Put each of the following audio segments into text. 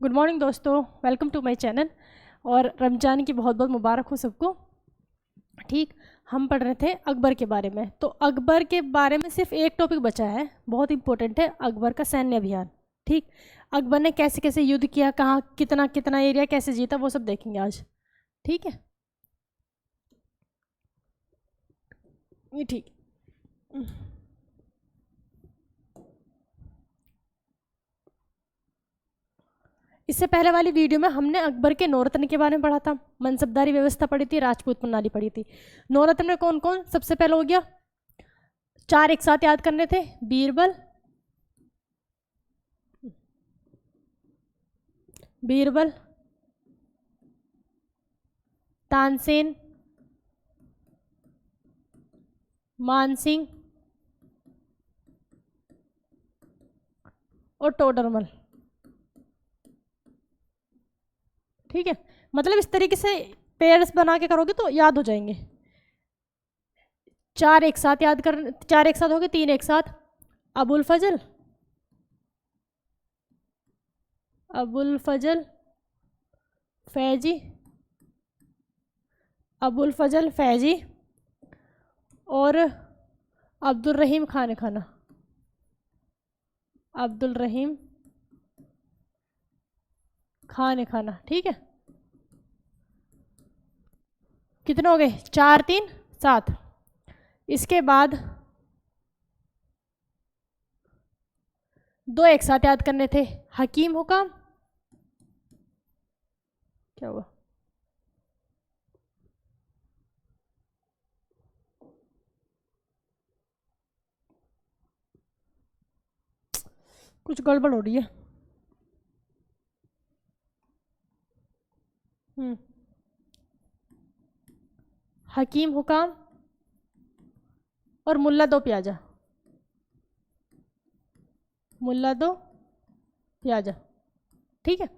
Good morning दोस्तों, welcome to my channel. और रमज़ान की बहुत बहुत मुबारक हो सबको। ठीक, हम पढ़ रहे थे अकबर के बारे में। तो अकबर के बारे में सिर्फ एक टॉपिक बचा है, बहुत इंपॉर्टेंट है, अकबर का सैन्य अभियान। ठीक, अकबर ने कैसे कैसे युद्ध किया, कहाँ कितना कितना एरिया कैसे जीता, वो सब देखेंगे आज। ठीक है, ये ठीक। इससे पहले वाली वीडियो में हमने अकबर के नौरत्न के बारे में पढ़ा था, मनसबदारी व्यवस्था पढ़ी थी, राजपूत प्रणाली पढ़ी थी। नौरत्न में कौन कौन? सबसे पहले हो गया, चार एक साथ याद करने थे, बीरबल, बीरबल, तानसेन, मानसिंह और टोडरमल। ठीक है, मतलब इस तरीके से पेयर्स बना के करोगे तो याद हो जाएंगे। चार एक साथ याद कर, चार एक साथ हो गए, तीन एक साथ, अबुल फजल, अबुल फजल फैजी, अबुल फजल फैजी और अब्दुल रहीम खान खाना, अब्दुल रहीम खान खाना। ठीक है, कितने हो गए? चार तीन सात। इसके बाद दो एक साथ याद करने थे, हकीम हुकाम, क्या हुआ? कुछ गड़बड़ हो रही है। हकीम हुकाम और मुल्ला दो प्याजा, मुल्ला दो प्याजा। ठीक है,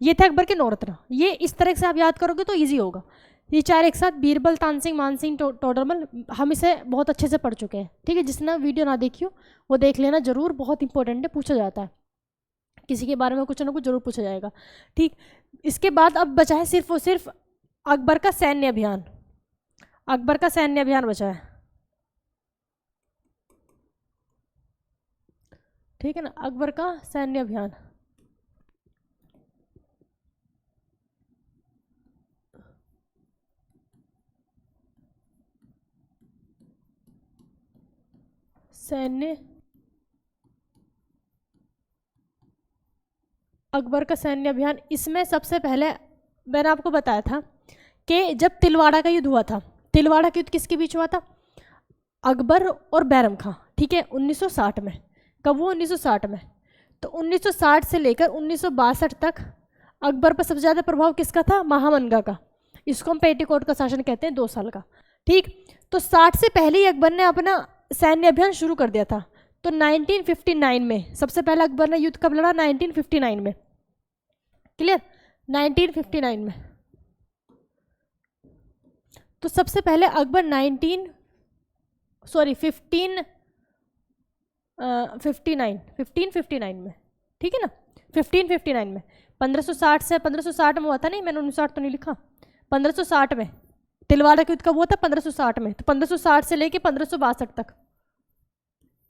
ये थे अकबर के नौरत्न। ये इस तरह से आप याद करोगे तो इजी होगा। ये चार एक साथ, बीरबल, तानसिंह, मानसिंह, टोडरमल, हम इसे बहुत अच्छे से पढ़ चुके हैं। ठीक है, जिसने वीडियो ना देखी हो वो देख लेना जरूर, बहुत इंपॉर्टेंट है, पूछा जाता है किसी के बारे में, कुछ ना कुछ जरूर पूछा जाएगा। ठीक, इसके बाद अब बचा है सिर्फ और सिर्फ अकबर का सैन्य अभियान। अकबर का सैन्य अभियान बचा है। ठीक है ना, अकबर का सैन्य अभियान। सैन्य, अकबर का सैन्य अभियान, इसमें सबसे पहले मैंने आपको बताया था कि जब तिलवाड़ा का युद्ध हुआ था, तिलवाड़ा का युद्ध किसके बीच हुआ था? अकबर और बैरम खां। ठीक है, 1960 में। कब हुआ? 1960 में। तो 1960 से लेकर 1962 तक अकबर पर सबसे ज़्यादा प्रभाव किसका था? महामनगा का। इसको हम पेटीकोट का शासन कहते हैं, 2 साल का। ठीक, तो 60 से पहले ही अकबर ने अपना सैन्य अभियान शुरू कर दिया था। तो 1959 में सबसे पहले अकबर ने युद्ध कब लड़ा? 1959 में। क्लियर? 1959 में। तो सबसे पहले अकबर 1559 में। ठीक है ना, 1559 में। 1560 से 1560 में हुआ था, नहीं मैंने 1960 तो नहीं लिखा, 1560 में। तिलवाड़ा का युद्ध कब हुआ था? 1560 में। तो 1560 से लेके 1562 तक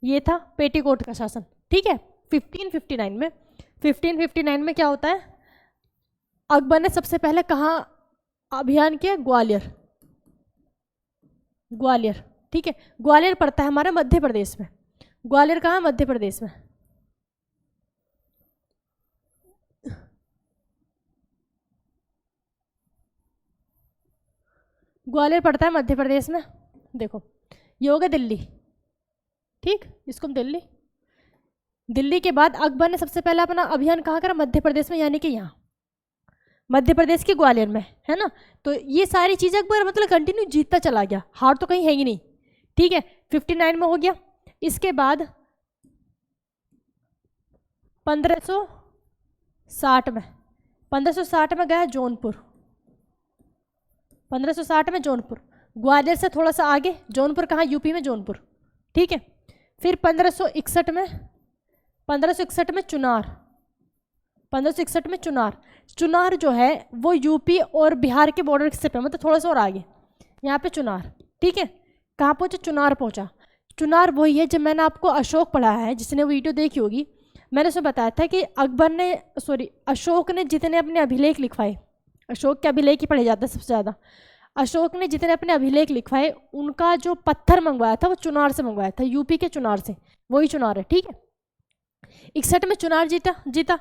ये था पेटीकोट का शासन। ठीक है, 1559 में। 1559 में क्या होता है? अकबर ने सबसे पहले कहाँ अभियान किया? ग्वालियर, ग्वालियर। ठीक है, ग्वालियर पड़ता है हमारा मध्य प्रदेश में। ग्वालियर कहाँ? मध्य प्रदेश में। ग्वालियर पड़ता है मध्य प्रदेश में। देखो, ये हो गया दिल्ली। ठीक, इसको हम दिल्ली। दिल्ली के बाद अकबर ने सबसे पहले अपना अभियान कहाँ करा? मध्य प्रदेश में, यानी कि यहाँ मध्य प्रदेश के ग्वालियर में, है ना। तो ये सारी चीज़ें अकबर मतलब कंटिन्यू जीतता चला गया, हार तो कहीं है ही नहीं। ठीक है, 59 में हो गया। इसके बाद 1560 में, 1560 में गया जौनपुर। 1560 में जौनपुर, ग्वालियर से थोड़ा सा आगे जौनपुर कहाँ? यूपी में जौनपुर। ठीक है, फिर 1561 में, 1561 में चुनार, 1561 में चुनार। चुनार जो है वो यूपी और बिहार के बॉर्डर से पे, मतलब थोड़ा सा और आगे, यहाँ पे चुनार। ठीक है, कहाँ पहुँचा? चुनार पहुँचा। चुनार वही है जब मैंने आपको अशोक पढ़ाया है, जिसने वीडियो देखी होगी, मैंने उसमें बताया था कि अशोक ने जितने अपने अभिलेख लिखवाए, अशोक के अभिलेख ही पढ़े जाते हैं सबसे ज़्यादा, अशोक ने जितने अपने अभिलेख लिखवाए उनका जो पत्थर मंगवाया था वो चुनार से मंगवाया था, यूपी के चुनार से, वही चुनार है। ठीक है, 61 में चुनार जीता।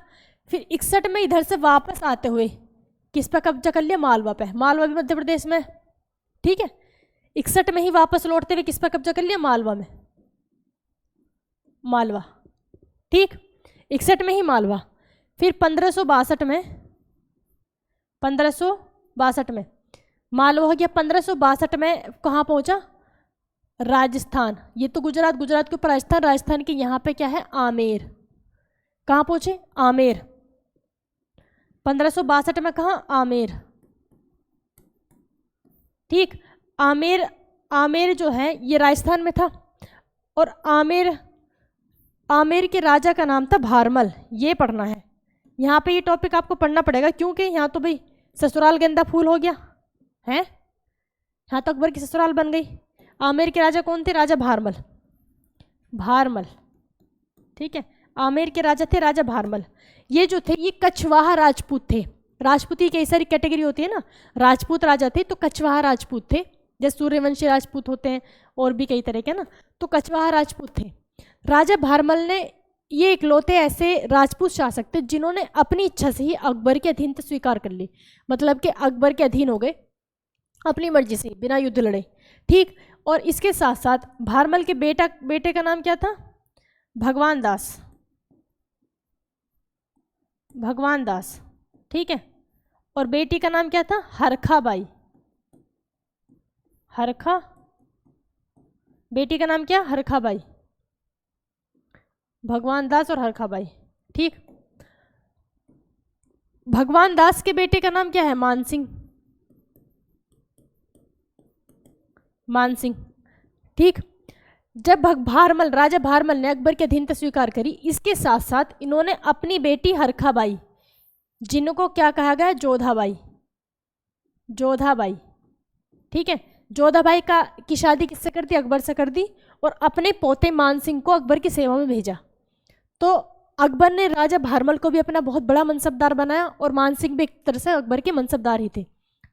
फिर 61 में इधर से वापस आते हुए किस पर कब्जा कर लिया? मालवा पे। मालवा भी मध्य प्रदेश में। ठीक है, 61 में ही वापस लौटते हुए किस पर कब्जा कर लिया? मालवा में, मालवा। ठीक, 61 में ही मालवा। फिर 1562 में मालवा हो गया। 1562 में कहाँ पहुंचा? राजस्थान। ये तो गुजरात के ऊपर राजस्थान, राजस्थान के यहाँ पे क्या है? आमेर। कहाँ पहुंचे? आमेर। 1562 में कहाँ? आमेर। ठीक, आमेर जो है ये राजस्थान में था, और आमेर के राजा का नाम था भारमल। ये पढ़ना है, यहाँ पे ये टॉपिक आपको पढ़ना पड़ेगा, क्योंकि यहाँ तो भाई ससुराल गेंदा फूल हो गया है, यहाँ तो अकबर की ससुराल बन गई। आमेर के राजा कौन थे? राजा भारमल। ठीक है, आमेर के राजा थे राजा भारमल। ये जो थे ये कछवाहा राजपूत थे। राजपूती कई सारी कैटेगरी होती है ना, राजपूत राजा थे तो कछवाहा राजपूत थे, जैसे सूर्यवंशी राजपूत होते हैं और भी कई तरह के ना, तो कछवाहा राजपूत थे। राजा भारमल ने ये इकलौते ऐसे राजपूत शासक थे जिन्होंने अपनी इच्छा से ही अकबर के अधीनता स्वीकार कर ली, मतलब कि अकबर के अधीन हो गए अपनी मर्जी से, बिना युद्ध लड़े। ठीक, और इसके साथ साथ भारमल के बेटे का नाम क्या था? भगवान दास। ठीक है, और बेटी का नाम क्या था? हरखाबाई। बेटी का नाम क्या? हरखाबाई। भगवान दास और हरखाबाई। ठीक, भगवान दास के बेटे का नाम क्या है? मानसिंह। ठीक, जब राजा भारमल ने अकबर की अधीनता स्वीकार करी, इसके साथ साथ इन्होंने अपनी बेटी हरखाबाई, जिनको क्या कहा गया? जोधाबाई। ठीक है, जोधाबाई की शादी किससे कर दी? अकबर से कर दी, और अपने पोते मानसिंह को अकबर की सेवा में भेजा। तो अकबर ने राजा भारमल को भी अपना बहुत बड़ा मनसबदार बनाया, और मानसिंह भी एक तरह से अकबर के मनसबदार ही थे।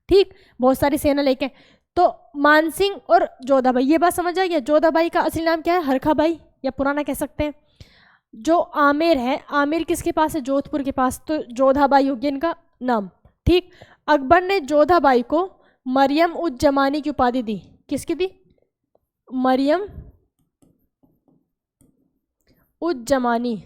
ठीक, बहुत सारी सेना लेके। तो मानसिंह और जोधाबाई, ये बात समझ आ गया? जोधाबाई का असली नाम क्या है? हरखाबाई, या पुराना कह सकते हैं। जो आमेर है, आमेर किसके पास है? जोधपुर के पास, तो जोधाबाई होगी इनका नाम। ठीक, अकबर ने जोधाबाई को मरियम उज जमानी की उपाधि दी। किसकी दी? मरियम उज जमानी।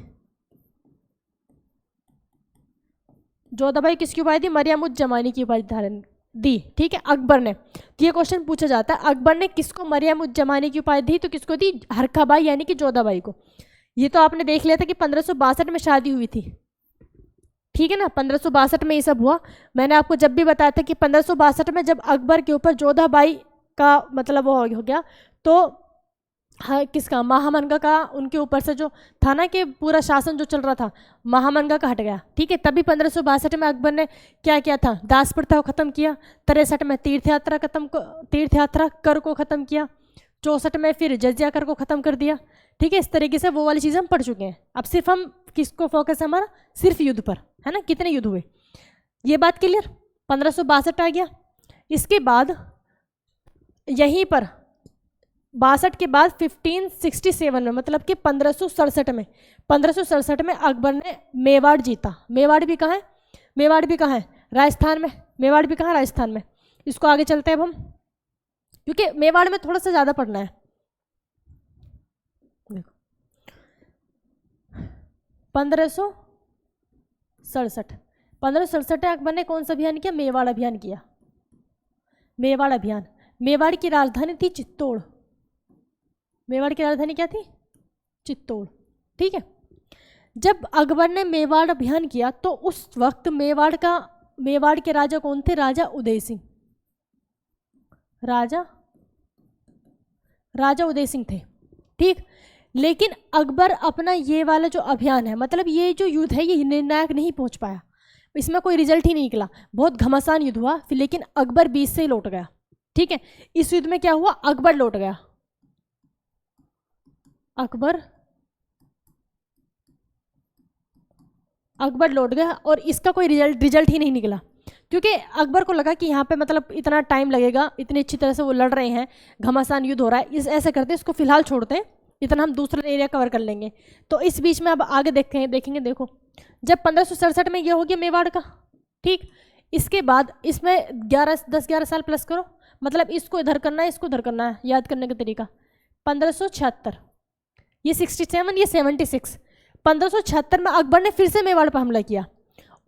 जोधाबाई किसकी उपाधि दी? मरियम उज जमानी की उपाधि धारण दी। ठीक है, अकबर ने। तो ये क्वेश्चन पूछा जाता है, अकबर ने किसको मरियम उज जमानी की उपाधि दी? तो किसको दी? हरखाबाई यानी कि जोधाबाई को। ये तो आपने देख लिया था कि 1562 में शादी हुई थी। ठीक है ना, 1562 में ये सब हुआ। मैंने आपको जब भी बताया था कि 1562 में जब अकबर के ऊपर जोधाबाई का मतलब वो हो गया, तो हाँ, किसका? महामनगा का उनके ऊपर से जो था ना कि पूरा शासन जो चल रहा था, महामनगा का हट गया। ठीक है, तभी 1562 में अकबर ने क्या किया था? दास प्रथा को खत्म किया। 63 में तीर्थ यात्रा कर को खत्म किया। 64 में फिर जजिया कर को खत्म कर दिया। ठीक है, इस तरीके से वो वाली चीज़ हम पढ़ चुके हैं। अब सिर्फ हम किसको फोकस है हमारा? सिर्फ युद्ध पर, है ना? कितने युद्ध हुए, ये बात क्लियर। 1562 आ गया। इसके बाद यहीं पर 62 के बाद 1567 में, मतलब कि 1567 में अकबर ने मेवाड़ जीता। मेवाड़ भी कहाँ है? राजस्थान में। मेवाड़ भी कहाँ? राजस्थान में। इसको आगे चलते हैं अब हम, क्योंकि मेवाड़ में थोड़ा सा ज़्यादा पढ़ना है। देखो 1567 अकबर ने कौन सा अभियान किया? मेवाड़ अभियान किया। मेवाड़ अभियान। मेवाड़ की राजधानी थी चित्तौड़। मेवाड़ की राजधानी क्या थी? चित्तौड़। ठीक है, जब अकबर ने मेवाड़ अभियान किया तो उस वक्त मेवाड़ के राजा कौन थे? राजा उदय सिंह। राजा उदय सिंह थे। ठीक, लेकिन अकबर अपना ये वाला जो अभियान है, मतलब ये जो युद्ध है, ये निर्णायक नहीं पहुंच पाया, इसमें कोई रिजल्ट ही नहीं निकला, बहुत घमासान युद्ध हुआ फिर, लेकिन अकबर बीच से ही लौट गया। ठीक है, इस युद्ध में क्या हुआ, अकबर लौट गया, अकबर लौट गया, और इसका कोई रिजल्ट ही नहीं निकला, क्योंकि अकबर को लगा कि यहाँ पे मतलब इतना टाइम लगेगा, इतनी अच्छी तरह से वो लड़ रहे हैं, घमासान युद्ध हो रहा है, इस ऐसे करते इसको फिलहाल छोड़ते हैं, इतना हम दूसरा एरिया कवर कर लेंगे। तो इस बीच में अब आगे देखेंगे देखो, जब 1567 में ये हो गया मेवाड़ का, ठीक, इसके बाद इसमें 10-11 साल प्लस करो, मतलब इसको इधर करना है, इसको इधर करना है, याद करने का तरीका, 1576, ये 67, ये 76, 1576 में अकबर ने फिर से मेवाड़ पर हमला किया,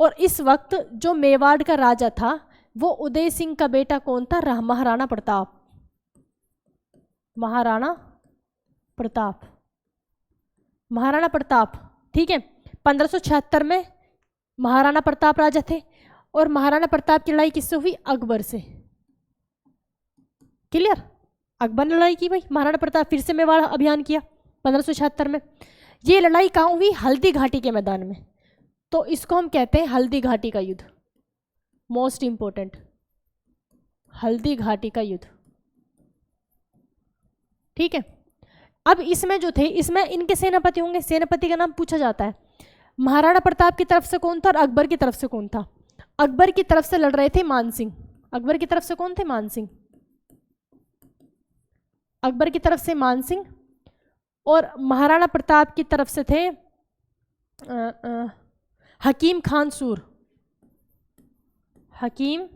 और इस वक्त जो मेवाड़ का राजा था वो उदय सिंह का बेटा कौन था, महाराणा प्रताप, महाराणा प्रताप। ठीक है, 1576 में महाराणा प्रताप राजा थे, और महाराणा प्रताप की लड़ाई किससे हुई, अकबर से। क्लियर, अकबर ने लड़ाई की भाई, महाराणा प्रताप फिर से मेवाड़ अभियान किया 1576 में। ये लड़ाई कहाँ हुई, हल्दी घाटी के मैदान में, तो इसको हम कहते हैं हल्दी घाटी का युद्ध, मोस्ट इंपॉर्टेंट, हल्दी घाटी का युद्ध। ठीक है, अब इसमें जो थे, इसमें इनके सेनापति होंगे, सेनापति का नाम पूछा जाता है, महाराणा प्रताप की तरफ से कौन था और अकबर की तरफ से कौन था। अकबर की तरफ से लड़ रहे थे मान सिंह, अकबर की तरफ से कौन थे, मान सिंह, अकबर की तरफ से मान सिंह, और महाराणा प्रताप की तरफ से थे हकीम खान सूर, हकीम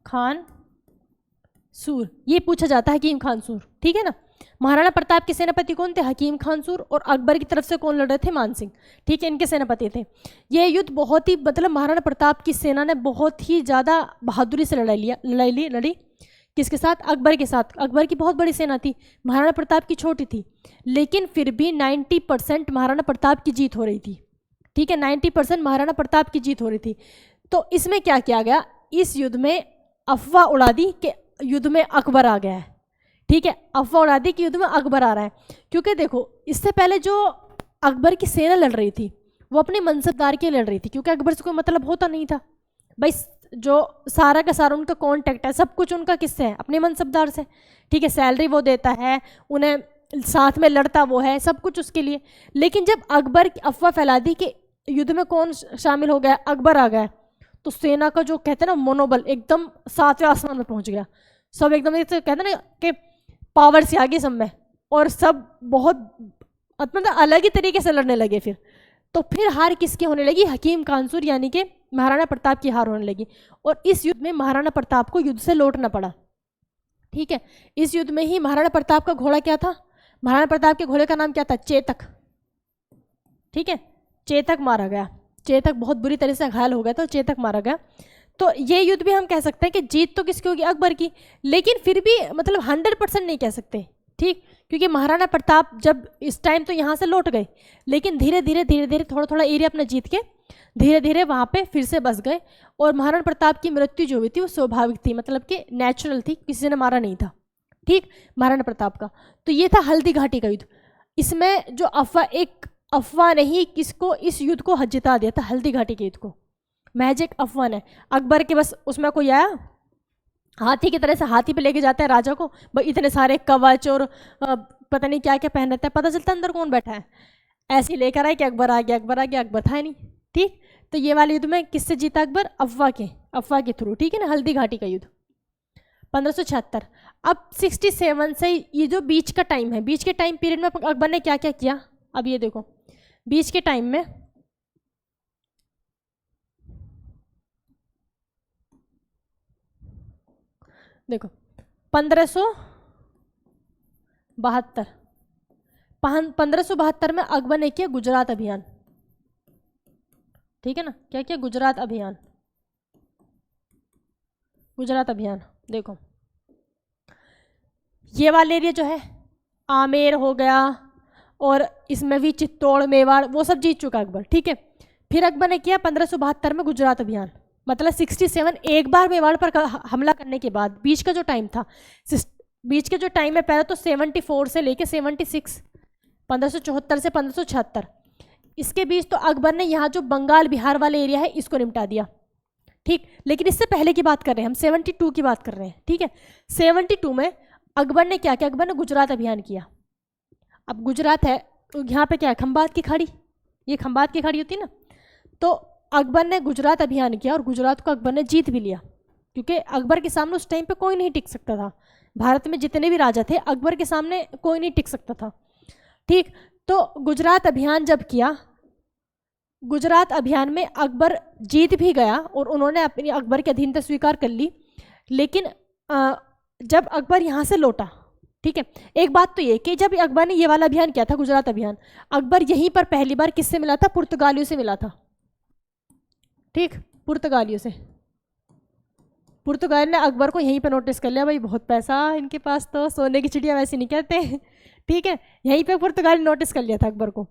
खान सूर, ये पूछा जाता है हकीम खान सूर। ठीक है ना, महाराणा प्रताप के सेनापति कौन थे, हकीम खान सूर, और अकबर की तरफ से कौन लड़ रहे थे, मान सिंह। ठीक है, इनके सेनापति थे। ये युद्ध बहुत ही, मतलब महाराणा प्रताप की सेना ने बहुत ही ज़्यादा बहादुरी से लड़ी, किसके साथ, अकबर के साथ। अकबर की बहुत बड़ी सेना थी, महाराणा प्रताप की छोटी थी, लेकिन फिर भी 90% महाराणा प्रताप की जीत हो रही थी। ठीक है, 90% महाराणा प्रताप की जीत हो रही थी। तो इसमें क्या किया गया, इस युद्ध में अफवाह उड़ा दी कि युद्ध में अकबर आ गया है। ठीक है, अफवाह उड़ा दी कि युद्ध में अकबर आ रहा है, क्योंकि देखो इससे पहले जो अकबर की सेना लड़ रही थी वो अपने मनसबदार के लड़ रही थी, क्योंकि अकबर से कोई मतलब होता नहीं था भाई, जो सारा का सारा उनका कॉन्टैक्ट है, सब कुछ उनका किससे है, अपने मनसबदार से। ठीक है, सैलरी वो देता है उन्हें, साथ में लड़ता वो है, सब कुछ उसके लिए। लेकिन जब अकबर की अफवाह फैला दी कि युद्ध में कौन शामिल हो गया, अकबर आ गया, तो सेना का जो कहते हैं ना मनोबल एकदम 7वें आसमान में पहुंच गया। सब एकदम कहते हैं ना कि पावर से आगे सब में, और सब बहुत मतलब अलग ही तरीके से लड़ने लगे। फिर हार किसकी होने लगी, हकीम कानसूर यानी कि महाराणा प्रताप की हार होने लगी, और इस युद्ध में महाराणा प्रताप को युद्ध से लौटना पड़ा। ठीक है, इस युद्ध में ही महाराणा प्रताप का घोड़ा क्या था, महाराणा प्रताप के घोड़े का नाम क्या था, चेतक। ठीक है, चेतक मारा गया, चेतक बहुत बुरी तरह से घायल हो गया तो चेतक मारा गया। तो ये युद्ध भी हम कह सकते हैं कि जीत तो किसकी होगी, अकबर की, लेकिन फिर भी मतलब 100% नहीं कह सकते। ठीक, क्योंकि महाराणा प्रताप जब इस टाइम तो यहाँ से लौट गए, लेकिन धीरे धीरे थोड़ा एरिया अपना जीत के धीरे धीरे वहाँ पे फिर से बस गए, और महाराणा प्रताप की मृत्यु जो हुई थी वो स्वाभाविक थी, मतलब कि नेचुरल थी, किसी ने मारा नहीं था। ठीक, महाराणा प्रताप का। तो ये था हल्दी घाटी का युद्ध। इसमें जो अफवाह नहीं, किसको इस युद्ध को जिता दिया था, हल्दी घाटी के युद्ध को, महज एक अफवाह है। अकबर के बस उसमें कोई आया, हाथी की तरह से हाथी पे लेके जाते हैं राजा को, भाई इतने सारे कवच और पता नहीं क्या क्या पहन रहता है, पता चलता है अंदर कौन बैठा है, ऐसे ही लेकर आए कि अकबर आ गया, अकबर आ गया, अकबर था नहीं। ठीक, तो ये वाले युद्ध में किससे जीता अकबर, अफवाह के थ्रू। ठीक है ना, हल्दी घाटी का युद्ध 1576। अब 67 से ये जो बीच का टाइम है, बीच के टाइम पीरियड में अकबर ने क्या क्या किया, अब ये देखो बीच के टाइम में देखो 1572 में अकबर ने किया गुजरात अभियान। ठीक है ना, क्या किया, गुजरात अभियान। गुजरात अभियान देखो, ये वाला एरिया जो है आमेर हो गया, और इसमें भी चित्तौड़ मेवाड़ वो सब जीत चुका अकबर। ठीक है, फिर अकबर ने किया 1572 में गुजरात अभियान, मतलब 67 एक बार मेवाड़ पर हमला करने के बाद बीच का जो टाइम था बीच के जो टाइम है पहले तो 74 से लेके 76, 1574 से 1576, इसके बीच तो अकबर ने यहाँ जो बंगाल बिहार वाले एरिया है इसको निपटा दिया, ठीक। लेकिन इससे पहले की बात कर रहे हैं हम, 72 की बात कर रहे हैं, ठीक है। 72 में अकबर ने क्या किया, अकबर ने गुजरात अभियान किया। अब गुजरात है, यहाँ पे क्या है, खंबात की खाड़ी, ये खंबात की खाड़ी होती है ना, तो अकबर ने गुजरात अभियान किया और गुजरात को अकबर ने जीत भी लिया, क्योंकि अकबर के सामने उस टाइम पे कोई नहीं टिक सकता था। भारत में जितने भी राजा थे अकबर के सामने कोई नहीं टिक सकता था, ठीक। तो गुजरात अभियान जब किया, गुजरात अभियान में अकबर जीत भी गया और उन्होंने अपनी अकबर की अधीनता स्वीकार कर ली। लेकिन जब अकबर यहाँ से लौटा, ठीक है, एक बात तो ये कि जब अकबर ने ये वाला अभियान किया था, गुजरात अभियान, अकबर यहीं पर पहली बार किससे मिला था, पुर्तगालियों से मिला था, ठीक, पुर्तगालियों से। पुर्तगाल ने अकबर को यहीं पर नोटिस कर लिया, भाई बहुत पैसा इनके पास, तो सोने की चिड़िया वैसे नहीं कहते, ठीक है। यहीं पे पुर्तगाल ने नोटिस कर लिया था अकबर को,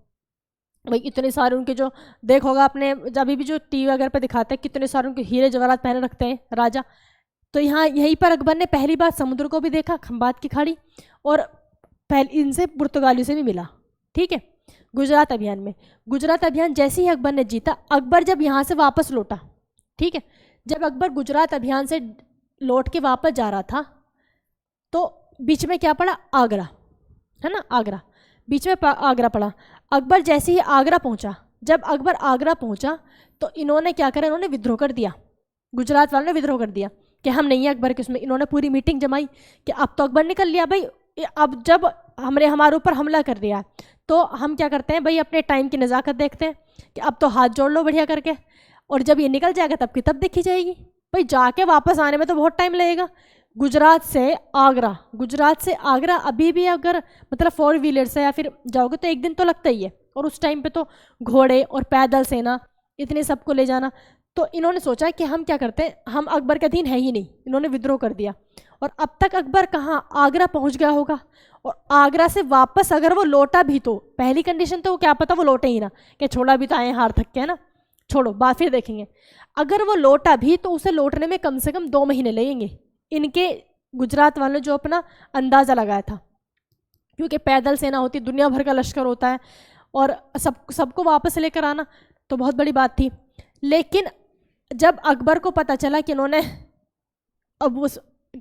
भाई इतने सारे उनके जो देखोगा आपने जब भी जो टीवी वगैरह पे दिखाते हैं कितने सारे उनके हीरे जवाहरात पहने रखते हैं राजा, तो यहाँ यहीं पर अकबर ने पहली बार समुद्र को भी देखा, खंबात की खाड़ी, और पहले इनसे पुर्तगालियों से भी मिला, ठीक है। गुजरात अभियान में, गुजरात अभियान जैसे ही अकबर ने जीता, अकबर जब यहाँ से वापस लौटा, ठीक है, जब अकबर गुजरात अभियान से लौट के वापस जा रहा था तो बीच में क्या पड़ा, आगरा, है ना, आगरा, बीच में आगरा पड़ा। अकबर जैसे ही आगरा पहुंचा, जब अकबर आगरा पहुंचा तो इन्होंने क्या करा, इन्होंने विद्रोह कर दिया, गुजरात वालों ने विद्रोह कर दिया कि हम नहीं है अकबर के उसमें। इन्होंने पूरी मीटिंग जमाई कि अब तो अकबर निकल लिया भाई, अब जब हमने हमारे ऊपर हमला कर दिया तो हम क्या करते हैं भाई, अपने टाइम की नज़ाकत देखते हैं कि अब तो हाथ जोड़ लो बढ़िया करके, और जब ये निकल जाएगा तब की तब देखी जाएगी, भाई जाके वापस आने में तो बहुत टाइम लगेगा। गुजरात से आगरा, गुजरात से आगरा अभी भी अगर मतलब 4 व्हीलर से या फिर जाओगे तो एक दिन तो लगता ही है, और उस टाइम पे तो घोड़े और पैदल सेना इतने सबको ले जाना। तो इन्होंने सोचा कि हम क्या करते हैं, हम अकबर के अधीन है ही नहीं, इन्होंने विद्रोह कर दिया। और अब तक अकबर कहाँ, आगरा पहुँच गया होगा, और आगरा से वापस अगर वो लौटा भी तो पहली कंडीशन तो क्या पता वो लौटे ही ना, कि छोड़ा भी तो आए हार थक के, है ना, छोड़ो बात फिर देखेंगे। अगर वो लौटा भी तो उसे लौटने में कम से कम 2 महीने लगेंगे, इनके गुजरात वालों ने जो अपना अंदाज़ा लगाया था, क्योंकि पैदल सेना होती, दुनिया भर का लश्कर होता है, और सबको वापस लेकर आना तो बहुत बड़ी बात थी। लेकिन जब अकबर को पता चला कि इन्होंने अब उस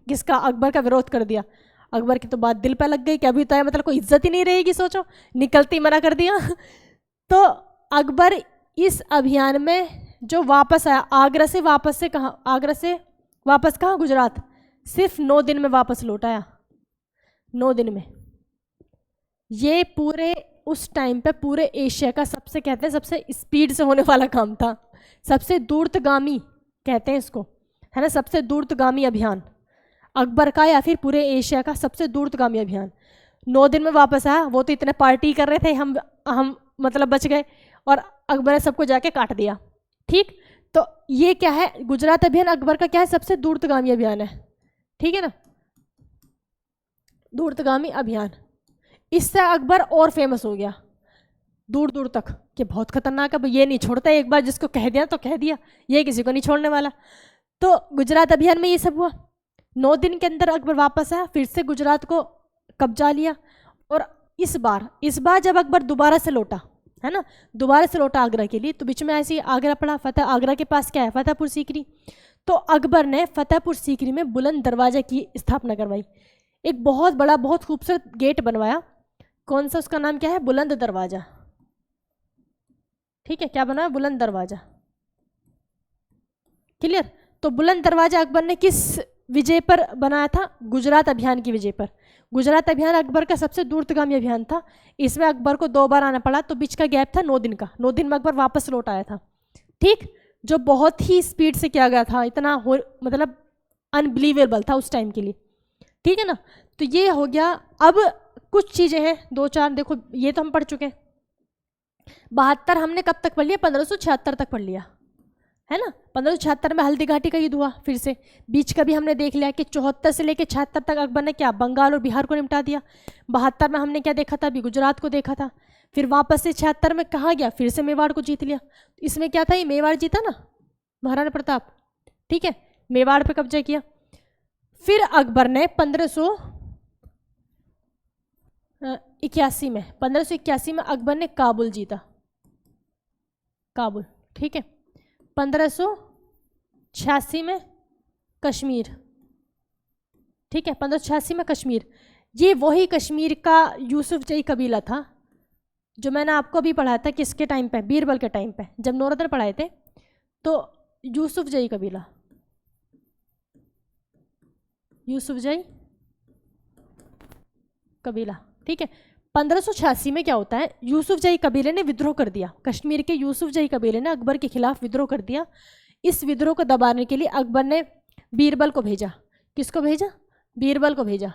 किसका, अकबर का विरोध कर दिया, अकबर की तो बात दिल पे लग गई कि अभी तो है, मतलब कोई इज्जत ही नहीं रहेगी, सोचो निकलती मना कर दिया। तो अकबर इस अभियान में जो वापस आया, आगरा से वापस से कहाँ, आगरा से वापस कहाँ, गुजरात, सिर्फ 9 दिन में वापस लौट आया, 9 दिन में। ये पूरे उस टाइम पे पूरे एशिया का सबसे कहते हैं सबसे स्पीड से होने वाला काम था, सबसे दूरगामी कहते हैं इसको, है ना, सबसे दूरगामी अभियान अकबर का, या फिर पूरे एशिया का सबसे दूरगामी अभियान। 9 दिन में वापस आया, वो तो इतने पार्टी कर रहे थे, हम मतलब बच गए, और अकबर ने सबको जाके काट दिया, ठीक। तो ये क्या है, गुजरात अभियान अकबर का क्या है, सबसे दूरगामी अभियान है, ठीक है ना, दूरगामी अभियान। इससे अकबर और फेमस हो गया दूर दूर तक कि बहुत खतरनाक है, ये नहीं छोड़ता, एक बार जिसको कह दिया तो कह दिया, ये किसी को नहीं छोड़ने वाला। तो गुजरात अभियान में ये सब हुआ, 9 दिन के अंदर अकबर वापस आया, फिर से गुजरात को कब्जा लिया। और इस बार जब अकबर दोबारा से लौटा, है ना, दोबारा से लौटा आगरा के लिए, तो बीच में ऐसे ही आगरा पड़ा, फतेह, आगरा के पास क्या है, फतेहपुर सीकरी। तो अकबर ने फतेहपुर सीकरी में बुलंद दरवाजा की स्थापना करवाई, एक बहुत बड़ा बहुत खूबसूरत गेट बनवाया, कौन सा, उसका नाम क्या है, बुलंद दरवाजा, ठीक है, क्या बना, बुलंद दरवाजा, क्लियर। तो बुलंद दरवाजा अकबर ने किस विजय पर बनाया था, गुजरात अभियान की विजय पर। गुजरात अभियान अकबर का सबसे दूरगामी अभियान था, इसमें अकबर को 2 बार आना पड़ा, तो बीच का गैप था 9 दिन का, 9 दिन में अकबर वापस लौट आया था, ठीक, जो बहुत ही स्पीड से किया गया था, इतना मतलब अनबिलीवेबल था उस टाइम के लिए, ठीक है ना। तो ये हो गया। अब कुछ चीज़ें हैं 2-4, देखो ये तो हम पढ़ चुके हैं, 72 हमने कब तक पढ़ लिया, 1576 तक पढ़ लिया, है ना। 1576 में हल्दी घाटी का युद्ध हुआ, फिर से बीच का भी हमने देख लिया कि 74 से लेकर 76 तक अकबर ने क्या, बंगाल और बिहार को निपटा दिया। 72 में हमने क्या देखा था, अभी गुजरात को देखा था। फिर वापस से 76 में कहाँ गया, फिर से मेवाड़ को जीत लिया। इसमें क्या था, ये मेवाड़ जीता ना महाराणा प्रताप, ठीक है, मेवाड़ पे कब्जा किया। फिर अकबर ने 81 में, 1581 में अकबर ने काबुल जीता, काबुल, ठीक है। 1586 में कश्मीर, ठीक है, 1586 में कश्मीर। ये वही कश्मीर का यूसुफजई कबीला था जो मैंने आपको अभी पढ़ाया था, किसके टाइम पे, बीरबल के टाइम पे, जब नौरतन पढ़ाए थे। तो यूसुफजई कबीला, यूसुफजई कबीला, ठीक है। 1586 में क्या होता है, यूसुफजई कबीले ने विद्रोह कर दिया, कश्मीर के यूसुफजई कबीले ने अकबर के खिलाफ विद्रोह कर दिया। इस विद्रोह को दबाने के लिए अकबर ने बीरबल को भेजा, किसको भेजा, बीरबल को भेजा।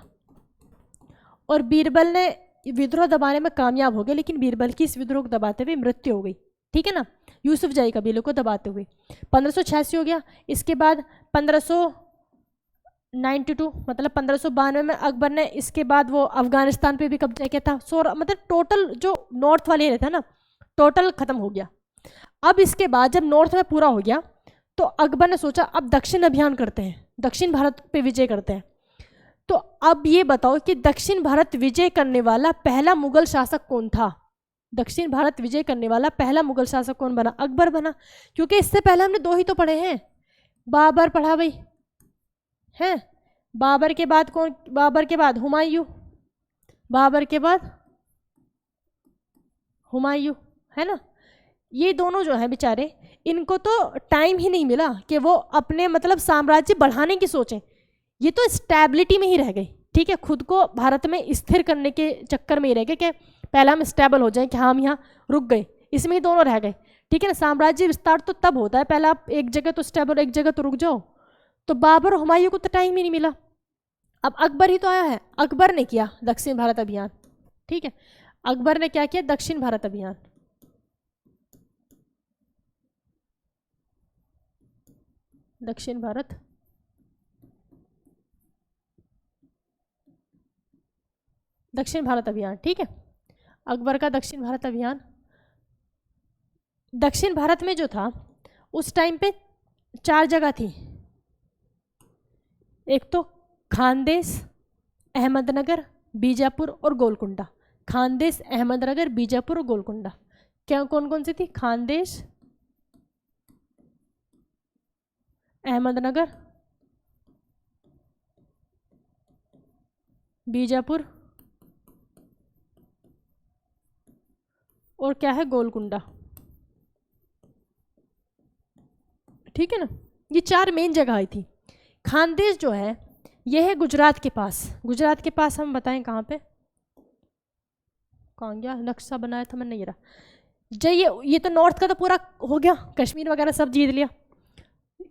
और बीरबल ने विद्रोह दबाने में कामयाब हो गए, लेकिन बीरबल की इस विद्रोह को दबाते हुए मृत्यु हो गई, ठीक है ना, यूसुफजई कबीले को दबाते हुए। 1586 हो गया। इसके बाद 1592 मतलब 1592 में अकबर ने, इसके बाद वो अफगानिस्तान पे भी कब्जा किया था। मतलब टोटल जो नॉर्थ वाले एरिया था ना, टोटल खत्म हो गया। अब इसके बाद जब नॉर्थ में पूरा हो गया तो अकबर ने सोचा अब दक्षिण अभियान करते हैं, दक्षिण भारत पे विजय करते हैं। तो अब ये बताओ कि दक्षिण भारत विजय करने वाला पहला मुगल शासक कौन था, दक्षिण भारत विजय करने वाला पहला मुगल शासक कौन बना, अकबर बना। क्योंकि इससे पहले हमने दो ही तो पढ़े हैं, बाबर पढ़ा भाई है, बाबर के बाद कौन, बाबर के बाद हुमायूं, बाबर के बाद हुमायूं, है ना। ये दोनों जो है बेचारे, इनको तो टाइम ही नहीं मिला कि वो अपने मतलब साम्राज्य बढ़ाने की सोचें, ये तो स्टेबिलिटी में ही रह गई, ठीक है, खुद को भारत में स्थिर करने के चक्कर में ही रह गए कि पहले हम स्टेबल हो जाएं कि हाँ हम यहाँ रुक गए, इसमें ही दोनों रह गए, ठीक है ना। साम्राज्य विस्तार तो तब होता है, पहले आप एक जगह तो स्टेबल, एक जगह तो रुक जाओ। तो बाबर और हुमायूं को तो टाइम ही नहीं मिला। अब अकबर ही तो आया है, अकबर ने किया दक्षिण भारत अभियान, ठीक है, अकबर ने क्या किया, दक्षिण भारत अभियान। दक्षिण भारत दक्षिण भारत अभियान, ठीक है, अकबर का दक्षिण भारत अभियान। दक्षिण भारत में जो था उस टाइम पे 4 जगह थी, एक तो खानदेश, अहमदनगर, बीजापुर और गोलकुंडा। खानदेश, अहमदनगर, बीजापुर और गोलकुंडा, क्या कौन कौन सी थी, खानदेश, अहमदनगर, बीजापुर और क्या है, गोलकुंडा, ठीक है ना। ये 4 मेन जगह आई थी। खानदेश जो है यह है गुजरात के पास, गुजरात के पास हम बताएं कहाँ पे, कहाँ गया, नक्शा बनाया था मैंने, ये रहा। जय ये तो नॉर्थ का तो पूरा हो गया, कश्मीर वगैरह सब जीत लिया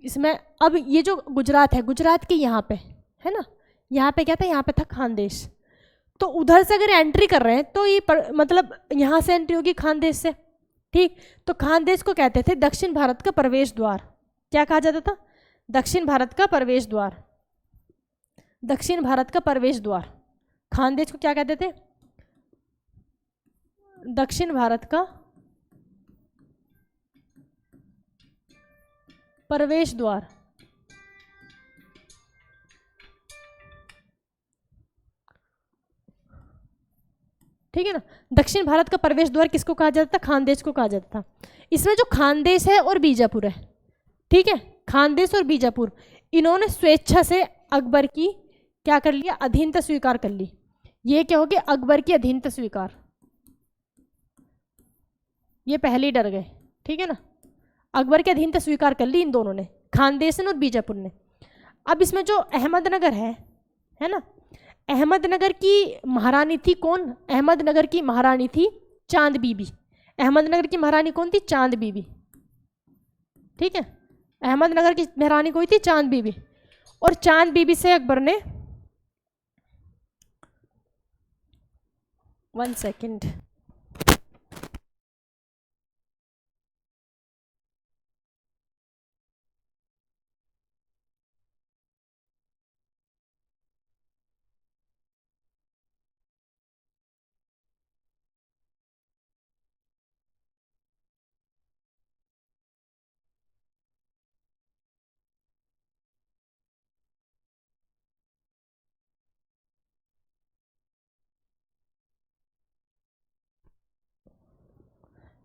इसमें। अब ये जो गुजरात है, गुजरात के यहाँ पे है ना, यहाँ पे क्या था, यहाँ पे था खानदेश। तो उधर से अगर एंट्री कर रहे हैं तो ये मतलब यहाँ से एंट्री होगी खानदेश से, ठीक। तो खानदेश को कहते थे दक्षिण भारत का प्रवेश द्वार, क्या कहा जाता था, दक्षिण भारत का प्रवेश द्वार, दक्षिण भारत का प्रवेश द्वार। खानदेश को क्या कहते थे, दक्षिण भारत का प्रवेश द्वार, ठीक है ना। दक्षिण भारत का प्रवेश द्वार किसको कहा जाता था, खानदेश को कहा जाता था। इसमें जो खानदेश है और बीजापुर है, ठीक है, खानदेश और बीजापुर, इन्होंने स्वेच्छा से अकबर की क्या कर लिया, अधीनता स्वीकार कर ली। ये क्या हो गया, अकबर की अधीनता स्वीकार, ये पहले ही डर गए, ठीक है ना। अकबर की अधीनता स्वीकार कर ली इन दोनों ने, खानदेश और बीजापुर ने। अब इसमें जो अहमदनगर है ना, अहमदनगर की महारानी थी कौन, अहमदनगर की महारानी थी चांद बीबी। अहमदनगर की महारानी कौन थी, चांद बीबी, ठीक है, अहमदनगर की महारानी कोई थी, चांद बीबी। और चांद बीबी से अकबर ने, 1 सेकेंड,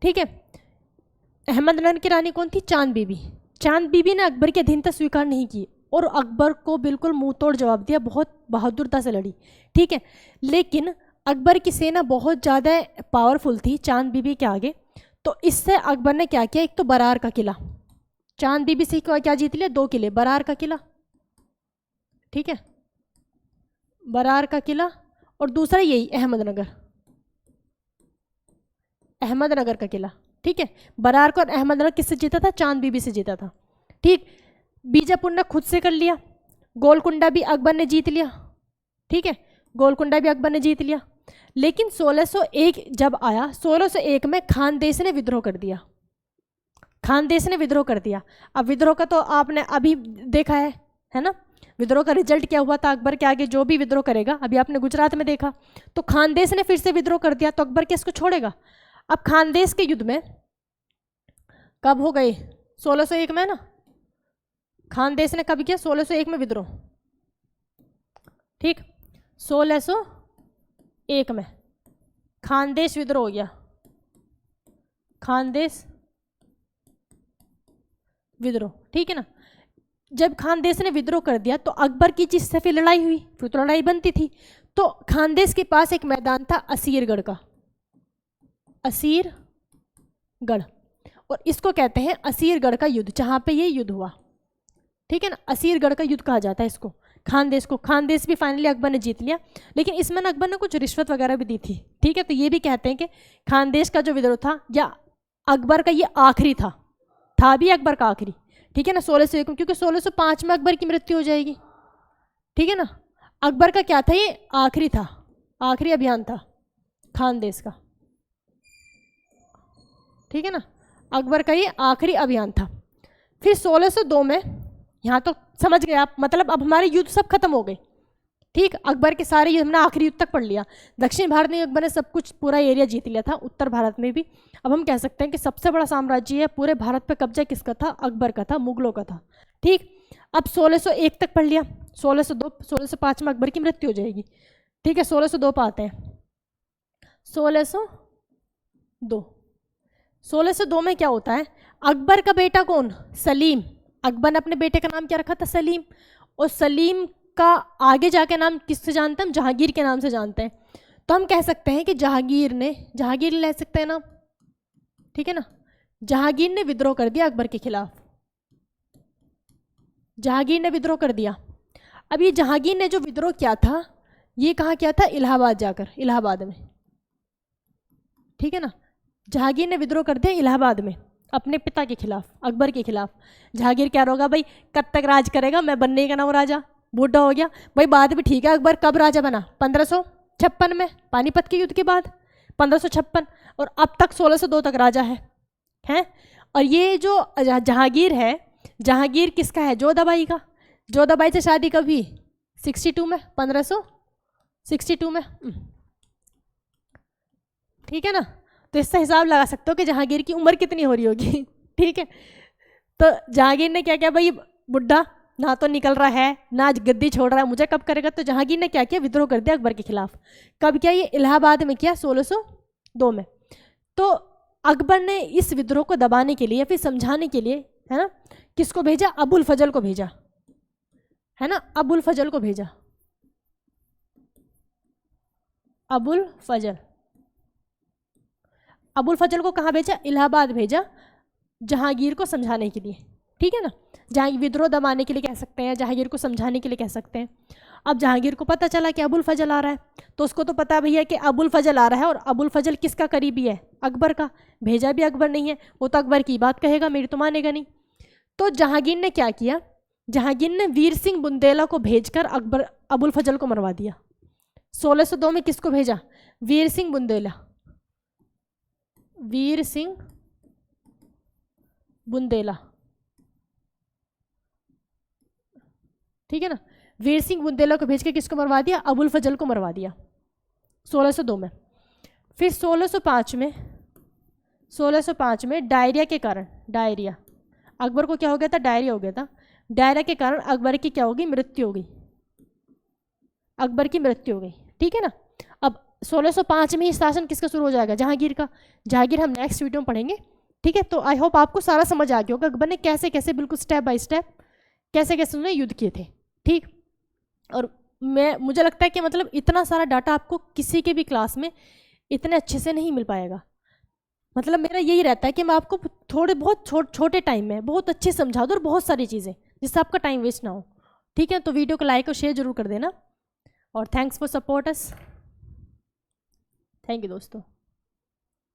ठीक है। अहमदनगर की रानी कौन थी? चांद बीबी। चांद बीबी ने अकबर की अधीनता स्वीकार नहीं की और अकबर को बिल्कुल मुंह तोड़ जवाब दिया, बहुत बहादुरता से लड़ी, ठीक है। लेकिन अकबर की सेना बहुत ज़्यादा पावरफुल थी चांद बीबी के आगे, तो इससे अकबर ने क्या किया, एक तो बरार का किला, चांद बीबी से क्या जीत लिया? 2 किले, बरार का किला, ठीक है, बरार का किला, और दूसरा यही अहमदनगर, अहमदनगर का किला, ठीक है। बरार को और अहमदनगर किससे जीता था? चांद बीबी से जीता था, ठीक। बीजापुर ने खुद से कर लिया, गोलकुंडा भी अकबर ने जीत लिया, ठीक है, गोलकुंडा भी अकबर ने जीत लिया। लेकिन 1601 जब आया, 1601 में खानदेश ने विद्रोह कर दिया, खानदेश ने विद्रोह कर दिया। अब विद्रोह का तो आपने अभी देखा है ना, विद्रोह का रिजल्ट क्या हुआ था? अकबर के आगे जो भी विद्रोह करेगा, अभी आपने गुजरात में देखा, तो खानदेश ने फिर से विद्रोह कर दिया, तो अकबर क्या इसको छोड़ेगा? अब खानदेश के युद्ध में कब हो गए? 1601 में ना, खानदेश ने कब किया? 1601 में विद्रोह, ठीक। 1601 में खानदेश विद्रोह हो गया, खानदेश विद्रोह, ठीक है ना। जब खानदेश ने विद्रोह कर दिया तो अकबर की जिससे फिर लड़ाई हुई, फिर तो लड़ाई बनती थी, तो खानदेश के पास एक मैदान था असीरगढ़ का, असीरगढ़, और इसको कहते हैं असीरगढ़ का युद्ध, जहां पे ये युद्ध हुआ, ठीक है ना, असीरगढ़ का युद्ध कहा जाता है इसको, खानदेश को। खानदेश भी फाइनली अकबर ने जीत लिया, लेकिन इसमें ना अकबर ने कुछ रिश्वत वगैरह भी दी थी, ठीक है। तो ये भी कहते हैं कि खानदेश का जो विद्रोह था या अकबर का ये आखिरी था भी अकबर का आखिरी, ठीक है ना, 1601 में, क्योंकि 1605 में अकबर की मृत्यु हो जाएगी, ठीक है ना। अकबर का क्या था? ये आखिरी था, आखिरी अभियान था खानदेश का, ठीक है ना, अकबर का ये आखिरी अभियान था। फिर 1602 में, यहाँ तो समझ गए आप, मतलब अब हमारे युद्ध सब खत्म हो गए, ठीक। अकबर के सारे युद्ध हमने आखिरी युद्ध तक पढ़ लिया, दक्षिण भारत में अकबर ने सब कुछ पूरा एरिया जीत लिया था, उत्तर भारत में भी। अब हम कह सकते हैं कि सबसे बड़ा साम्राज्य है पूरे भारत पे कब्जा किसका था? अकबर का था, मुगलों का था, ठीक। अब 1601 तक पढ़ लिया, 1602, 1605 में अकबर की मृत्यु हो जाएगी, ठीक है। 1602 पे आते हैं, 1602 में क्या होता है? अकबर का बेटा कौन? सलीम। अकबर ने अपने बेटे का नाम क्या रखा था? सलीम। और सलीम का आगे जाके नाम किससे जानते हैं हम? जहांगीर के नाम से जानते हैं। तो हम कह सकते हैं कि जहांगीर ले सकते हैं नाम, ठीक है ना। जहांगीर ने विद्रोह कर दिया अकबर के खिलाफ, जहांगीर ने विद्रोह कर दिया। अब ये जहांगीर ने जो विद्रोह किया था, ये कहाँ किया था? इलाहाबाद जाकर, इलाहाबाद में, ठीक है ना। जहांगीर ने विद्रोह कर दिया इलाहाबाद में अपने पिता के खिलाफ, अकबर के खिलाफ। जहांगीर क्या होगा भाई, कब तक राज करेगा, मैं बनने का ना वो राजा, बूढ़ा हो गया भाई। बात भी ठीक है, अकबर कब राजा बना? 1556 में, पानीपत के युद्ध के बाद 1556, और अब तक 1602 तक राजा है। और ये जो जहांगीर है, जहांगीर किसका है? जोधाबाई का। जोधाबाई से शादी कभी? 62 में, 1562 में, ठीक है ना। तो इससे हिसाब लगा सकते हो कि जहांगीर की उम्र कितनी हो रही होगी, ठीक है। तो जहांगीर ने क्या किया भाई, बुढ़ा ना तो निकल रहा है ना आज गद्दी छोड़ रहा है, मुझे कब करेगा? तो जहांगीर ने क्या किया? विद्रोह कर दिया अकबर के खिलाफ। कब किया? ये इलाहाबाद में किया, 1602 में। तो अकबर ने इस विद्रोह को दबाने के लिए या फिर समझाने के लिए, है ना, किसको भेजा? अबुल फजल को भेजा, है ना, अबुल फजल को भेजा, अबुल फजल। अबुल फजल को कहाँ भेजा? इलाहाबाद भेजा, जहांगीर को समझाने के लिए, ठीक है ना। जहाँ विद्रोह दबाने के लिए कह सकते हैं, जहांगीर को समझाने के लिए कह सकते हैं। अब जहांगीर को पता चला कि अबुल फजल आ रहा है, तो उसको तो पता भैया कि अबुल फजल आ रहा है, और अबुल फजल किसका करीबी है? अकबर का। भेजा भी अकबर नहीं है, वो तो अकबर की बात कहेगा, मेरी तो मानेगा नहीं। तो जहांगीर ने क्या किया? जहांगीर ने वीर सिंह बुंदेला को भेजकर अबुल फजल को मरवा दिया। 1602 में किसको भेजा? वीर सिंह बुंदेला, वीर सिंह बुंदेला, ठीक है ना। वीर सिंह बुंदेला को भेज के किसको मरवा दिया? अबुल फजल को मरवा दिया 1602 में। फिर 1605 में डायरिया के कारण, डायरिया, अकबर को क्या हो गया था? डायरिया हो गया था। डायरिया के कारण अकबर की क्या होगी? मृत्यु हो गई, अकबर की मृत्यु हो गई, ठीक है ना। अब 1605 में ही शासन किसका शुरू हो जाएगा? जहांगीर का। जहांगीर हम नेक्स्ट वीडियो में पढ़ेंगे, ठीक है। तो आई होप आपको सारा समझ आ गया होगा अकबर ने कैसे कैसे बिल्कुल स्टेप बाय स्टेप कैसे कैसे उन्होंने युद्ध किए थे, ठीक। और मुझे लगता है कि मतलब इतना सारा डाटा आपको किसी के भी क्लास में इतने अच्छे से नहीं मिल पाएगा। मतलब मेरा यही रहता है कि मैं आपको थोड़े बहुत छोटे टाइम में बहुत अच्छे समझा दूँ और बहुत सारी चीज़ें, जिससे आपका टाइम वेस्ट ना हो, ठीक है। तो वीडियो को लाइक और शेयर जरूर कर देना, और thanks for support us. Thank you दोस्तों।